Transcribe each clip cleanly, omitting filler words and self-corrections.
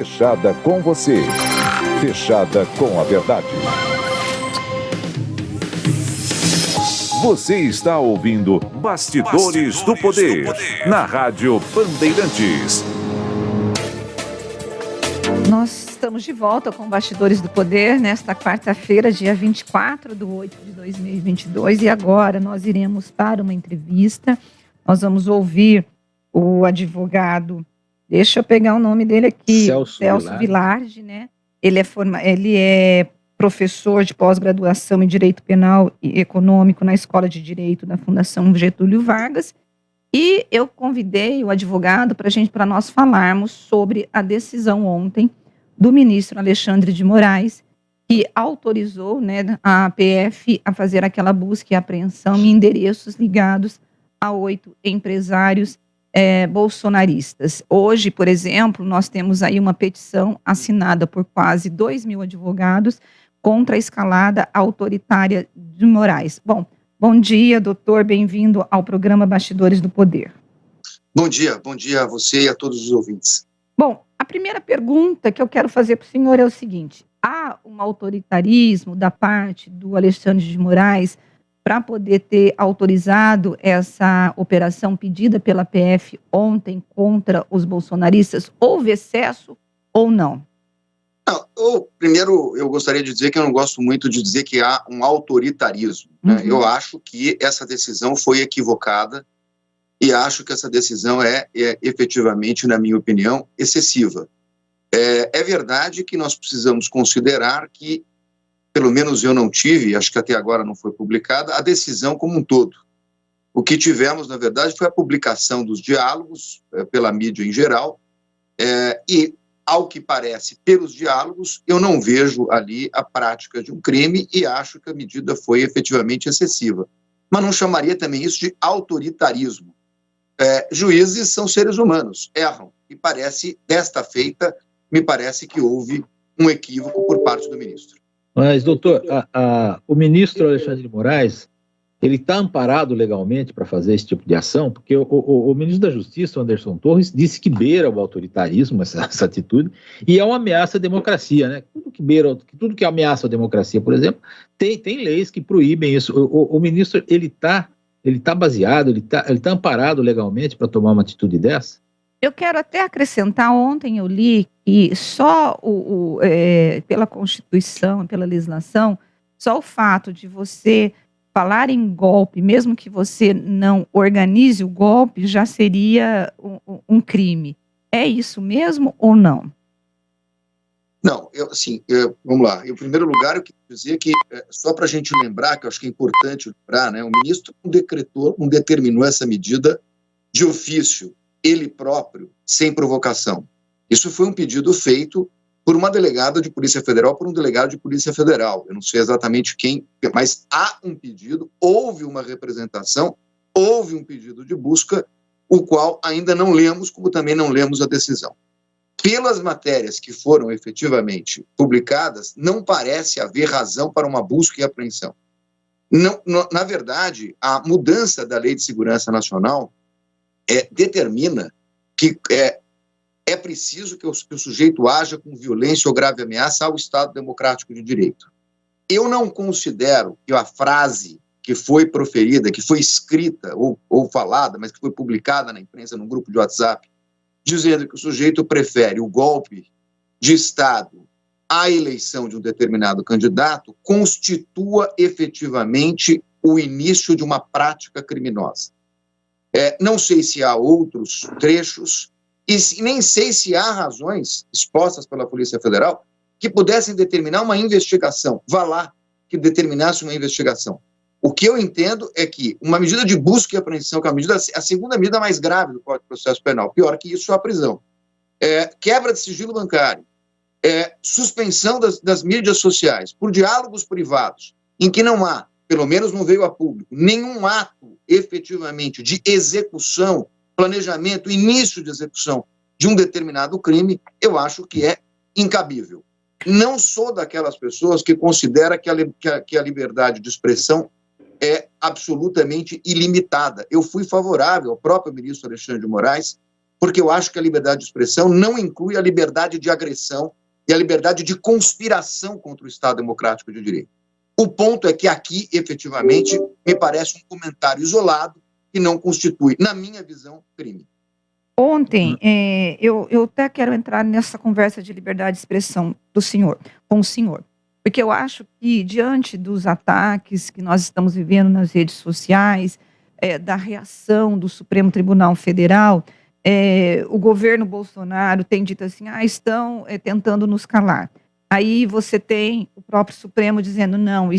Fechada com você. Fechada com a verdade. Você está ouvindo Bastidores do Poder, na Rádio Bandeirantes. Nós estamos de volta com Bastidores do Poder nesta quarta-feira, dia 24/8/2022. E agora nós iremos para uma entrevista. Nós vamos ouvir o advogado, deixa eu pegar o nome dele aqui, Celso Vilardi, né? Ele é professor de pós-graduação em Direito Penal e Econômico na Escola de Direito da Fundação Getúlio Vargas. E eu convidei o advogado para nós falarmos sobre a decisão ontem do ministro Alexandre de Moraes, que autorizou, né, a PF a fazer aquela busca e apreensão em endereços ligados a 8 empresários bolsonaristas. Hoje, por exemplo, nós temos aí uma petição assinada por quase 2.000 advogados contra a escalada autoritária de Moraes. Bom dia, doutor, bem-vindo ao programa Bastidores do Poder. Bom dia a você e a todos os ouvintes. Bom, a primeira pergunta que eu quero fazer para o senhor é o seguinte: há um autoritarismo da parte do Alexandre de Moraes para poder ter autorizado essa operação pedida pela PF ontem contra os bolsonaristas? Houve excesso ou não? Primeiro, eu gostaria de dizer que eu não gosto muito de dizer que há um autoritarismo. Né? Eu acho que essa decisão foi equivocada e acho que essa decisão é efetivamente, na minha opinião, excessiva. É verdade que nós precisamos considerar que, pelo menos eu não tive, acho que até agora não foi publicada, a decisão como um todo. O que tivemos, na verdade, foi a publicação dos diálogos pela mídia em geral, e, ao que parece, pelos diálogos, eu não vejo ali a prática de um crime e acho que a medida foi efetivamente excessiva. Mas não chamaria também isso de autoritarismo. Juízes são seres humanos, erram, e desta feita, me parece que houve um equívoco por parte do ministro. Mas, doutor, o ministro Alexandre de Moraes, ele está amparado legalmente para fazer esse tipo de ação? Porque o ministro da Justiça, Anderson Torres, disse que beira o autoritarismo, essa atitude, e é uma ameaça à democracia, né? Tudo que ameaça a democracia, por exemplo, tem leis que proíbem isso. O ministro, ele está baseado, ele tá amparado legalmente para tomar uma atitude dessa? Eu quero até acrescentar, ontem eu li que só pela Constituição, pela legislação, só o fato de você falar em golpe, mesmo que você não organize o golpe, já seria um crime. É isso mesmo ou não? Não, vamos lá. Em primeiro lugar, eu quero dizer que, só para a gente lembrar, que eu acho que é importante lembrar, né, o ministro não determinou essa medida de ofício, ele próprio, sem provocação. Isso foi um pedido feito por uma delegada de Polícia Federal, por um delegado de Polícia Federal. Eu não sei exatamente quem, mas há um pedido, houve uma representação, houve um pedido de busca, o qual ainda não lemos, como também não lemos a decisão. Pelas matérias que foram efetivamente publicadas, não parece haver razão para uma busca e apreensão. Na verdade, a mudança da Lei de Segurança Nacional determina que é preciso que o sujeito haja com violência ou grave ameaça ao Estado Democrático de Direito. Eu não considero que a frase que foi proferida, que foi escrita ou falada, mas que foi publicada na imprensa, num grupo de WhatsApp, dizendo que o sujeito prefere o golpe de Estado à eleição de um determinado candidato, constitua efetivamente o início de uma prática criminosa. Não sei se há outros trechos, e nem sei se há razões expostas pela Polícia Federal que pudessem determinar uma investigação. Vá lá que determinasse uma investigação. O que eu entendo é que uma medida de busca e apreensão, que é a segunda medida mais grave do Código de Processo Penal, pior que isso é a prisão, quebra de sigilo bancário, suspensão das mídias sociais por diálogos privados, em que não há, pelo menos não veio a público, nenhum ato efetivamente de execução, planejamento, início de execução de um determinado crime, eu acho que é incabível. Não sou daquelas pessoas que considera que a liberdade de expressão é absolutamente ilimitada. Eu fui favorável ao próprio ministro Alexandre de Moraes porque eu acho que a liberdade de expressão não inclui a liberdade de agressão e a liberdade de conspiração contra o Estado Democrático de Direito. O ponto é que aqui, efetivamente, me parece um comentário isolado que não constitui, na minha visão, crime. Ontem, eu até quero entrar nessa conversa de liberdade de expressão com o senhor, porque eu acho que, diante dos ataques que nós estamos vivendo nas redes sociais, da reação do Supremo Tribunal Federal, o governo Bolsonaro tem dito assim, estão tentando nos calar. Aí você tem o próprio Supremo dizendo, não,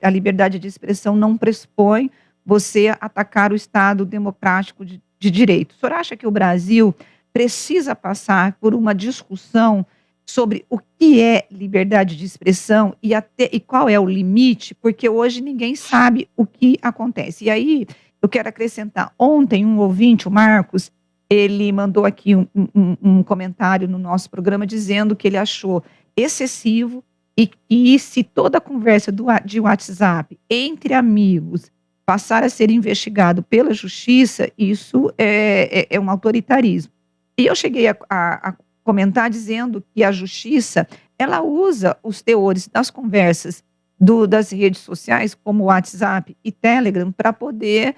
a liberdade de expressão não pressupõe você atacar o Estado democrático de direito. O senhor acha que o Brasil precisa passar por uma discussão sobre o que é liberdade de expressão e qual é o limite? Porque hoje ninguém sabe o que acontece. E aí eu quero acrescentar, ontem um ouvinte, o Marcos, ele mandou aqui um comentário no nosso programa dizendo que ele achou excessivo e se toda a conversa de WhatsApp entre amigos passar a ser investigado pela justiça, isso é um autoritarismo. E eu cheguei a comentar dizendo que a justiça, ela usa os teores das conversas das redes sociais, como WhatsApp e Telegram, para poder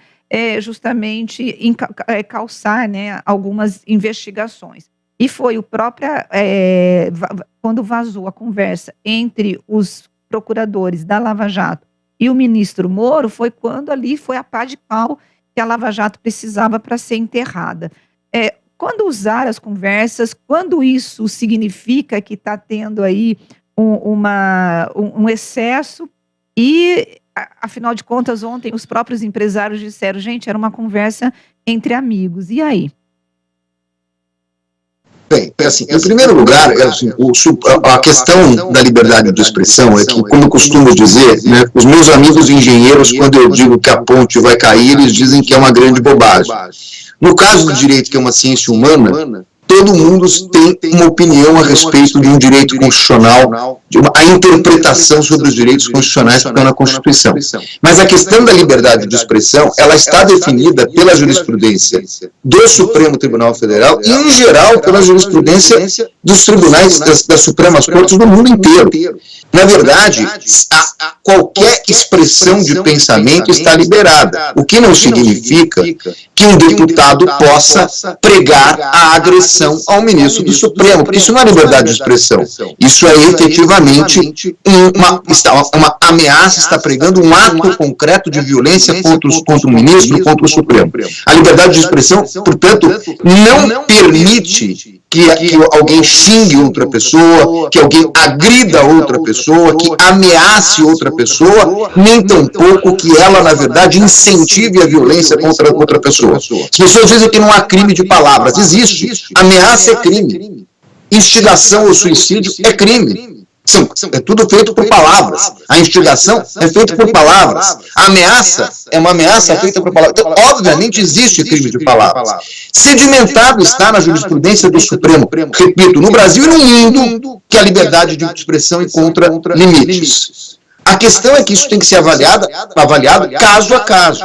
justamente calçar, né, algumas investigações. E foi o próprio, quando vazou a conversa entre os procuradores da Lava Jato e o ministro Moro, foi quando ali foi a pá de pau que a Lava Jato precisava para ser enterrada. Quando usar as conversas, quando isso significa que está tendo aí um excesso e, afinal de contas, ontem os próprios empresários disseram, gente, era uma conversa entre amigos. E aí? Bem, assim, em primeiro lugar, a questão da liberdade de expressão é que, como eu costumo dizer, né, os meus amigos engenheiros, quando eu digo que a ponte vai cair, eles dizem que é uma grande bobagem. No caso do direito, que é uma ciência humana, todo mundo tem uma opinião a respeito de um direito constitucional, a interpretação sobre os direitos constitucionais que estão na Constituição. Mas a questão da liberdade de expressão, ela está definida pela jurisprudência do Supremo Tribunal Federal e, em geral, pela jurisprudência dos tribunais das Supremas Cortes do mundo inteiro. Na verdade, qualquer expressão de pensamento está liberada, o que não significa que um deputado possa pregar a agressão ao ministro do Supremo, porque isso não é liberdade de expressão. Isso é efetivamente uma ameaça, está pregando um ato concreto de violência contra o ministro, contra o Supremo. A liberdade de expressão, portanto, não permite que alguém xingue outra pessoa, que alguém agrida outra pessoa, que ameace outra pessoa, nem tampouco que ela, na verdade, incentive a violência contra outra pessoa. As pessoas dizem que não há crime de palavras. Existe. Ameaça é crime. Instigação ou suicídio é crime. É tudo feito por palavras. A instigação é feita por palavras. A ameaça é uma ameaça feita por palavras. Então, obviamente, existe crime de palavras. Sedimentado está na jurisprudência do Supremo, repito, no Brasil e no mundo, que a liberdade de expressão encontra limites. A questão é que isso tem que ser avaliado caso a caso.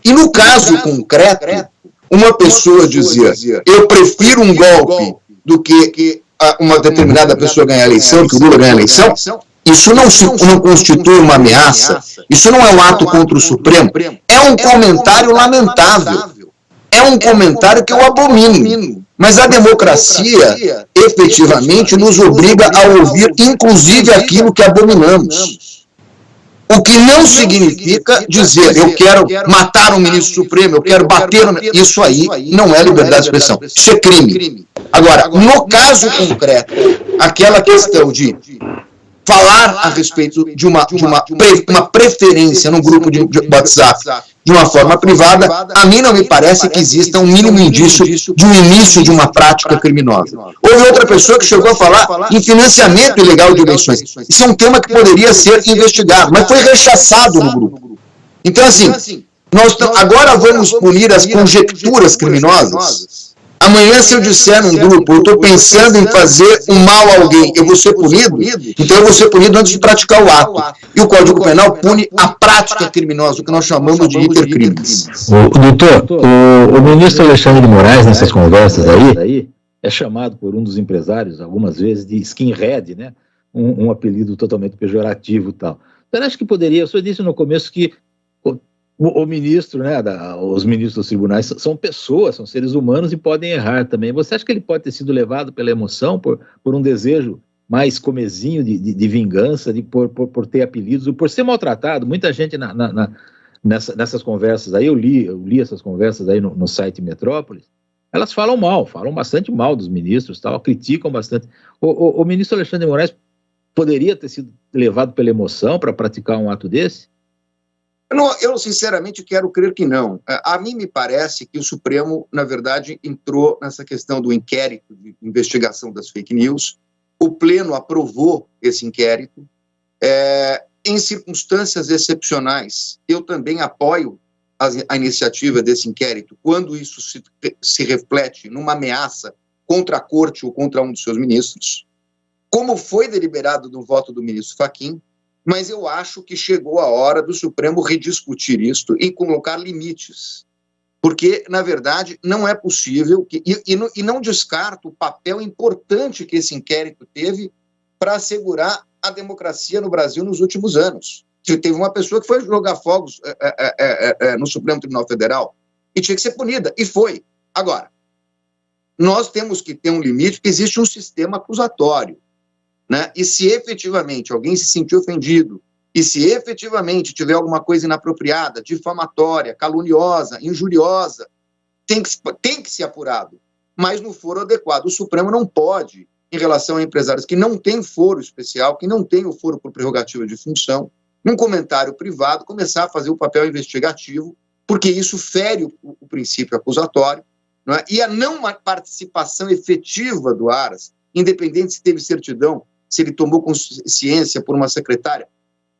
E no caso concreto, uma pessoa dizia, eu prefiro um golpe do que uma determinada pessoa ganhar a eleição, que o Lula ganha a eleição, isso não constitui uma ameaça, isso não é um ato contra o Supremo, é um comentário lamentável, é um comentário que eu abomino. Mas a democracia, efetivamente, nos obriga a ouvir, inclusive, aquilo que abominamos. O que não significa dizer, eu quero matar um ministro supremo, eu quero bater no... Isso aí não é liberdade de expressão, isso é crime. Agora, no caso concreto, aquela questão de falar a respeito de uma preferência no grupo de WhatsApp de uma forma privada, a mim não me parece que exista um mínimo indício de um início de uma prática criminosa. Houve outra pessoa que chegou a falar em financiamento ilegal de eleições. Isso é um tema que poderia ser investigado, mas foi rechaçado no grupo. Então, assim, nós agora vamos punir as conjecturas criminosas. Amanhã, se eu disser num grupo, eu estou pensando em fazer um mal a alguém, eu vou ser punido? Então eu vou ser punido antes de praticar o ato. E o Código Penal pune a prática criminosa, o que nós chamamos de hipercrimes. Doutor, o ministro Alexandre de Moraes, nessas conversas aí, é chamado por um dos empresários, algumas vezes, de skinhead, né? Um apelido totalmente pejorativo e tal. Então, acho que poderia, o senhor disse no começo que o ministro, né, os ministros dos tribunais são pessoas, são seres humanos e podem errar também. Você acha que ele pode ter sido levado pela emoção, por um desejo mais comezinho de vingança, por ter apelidos, ou por ser maltratado? Muita gente nessas conversas aí, eu li essas conversas aí no site Metrópolis, elas falam bastante mal dos ministros, tal, criticam bastante. O ministro Alexandre de Moraes poderia ter sido levado pela emoção para praticar um ato desse? Eu, sinceramente, quero crer que não. A mim me parece que o Supremo, na verdade, entrou nessa questão do inquérito de investigação das fake news. O Pleno aprovou esse inquérito. Em circunstâncias excepcionais, eu também apoio a iniciativa desse inquérito, quando isso se reflete numa ameaça contra a Corte ou contra um dos seus ministros, como foi deliberado no voto do ministro Fachin. Mas eu acho que chegou a hora do Supremo rediscutir isto e colocar limites, porque, na verdade, não é possível, e não descarto o papel importante que esse inquérito teve para assegurar a democracia no Brasil nos últimos anos. Teve uma pessoa que foi jogar fogos no Supremo Tribunal Federal e tinha que ser punida, e foi. Agora, nós temos que ter um limite, porque existe um sistema acusatório. Né? E se efetivamente alguém se sentir ofendido, e se efetivamente tiver alguma coisa inapropriada, difamatória, caluniosa, injuriosa, tem que ser apurado, mas no foro adequado. O Supremo não pode, em relação a empresários que não têm foro especial, que não têm o foro por prerrogativa de função, num comentário privado, começar a fazer o papel investigativo, porque isso fere o princípio acusatório, não é? E a não participação efetiva do Aras, independente se teve certidão, se ele tomou consciência por uma secretária,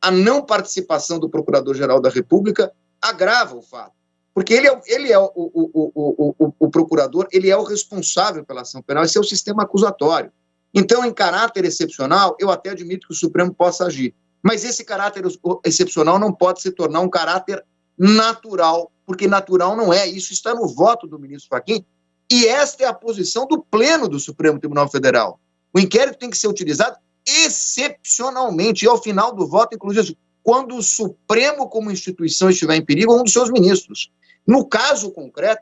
a não participação do Procurador-Geral da República agrava o fato. Porque ele é o procurador, ele é o responsável pela ação penal, esse é o sistema acusatório. Então, em caráter excepcional, eu até admito que o Supremo possa agir. Mas esse caráter excepcional não pode se tornar um caráter natural, porque natural não é. Isso está no voto do ministro Fachin, e esta é a posição do Pleno do Supremo Tribunal Federal. O inquérito tem que ser utilizado excepcionalmente, e ao final do voto, inclusive, quando o Supremo como instituição estiver em perigo, ou um dos seus ministros. No caso concreto,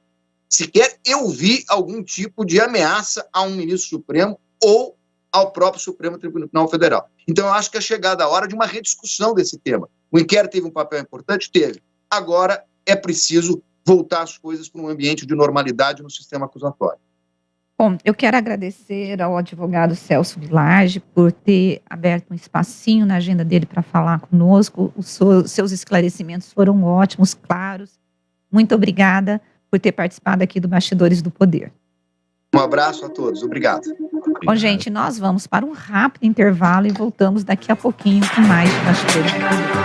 sequer eu vi algum tipo de ameaça a um ministro supremo ou ao próprio Supremo Tribunal Federal. Então, eu acho que é chegada a hora de uma rediscussão desse tema. O inquérito teve um papel importante? Teve. Agora é preciso voltar as coisas para um ambiente de normalidade no sistema acusatório. Bom, eu quero agradecer ao advogado Celso Village por ter aberto um espacinho na agenda dele para falar conosco. Os seus esclarecimentos foram ótimos, claros. Muito obrigada por ter participado aqui do Bastidores do Poder. Um abraço a todos. Obrigado. Bom, gente, nós vamos para um rápido intervalo e voltamos daqui a pouquinho com mais Bastidores do Poder.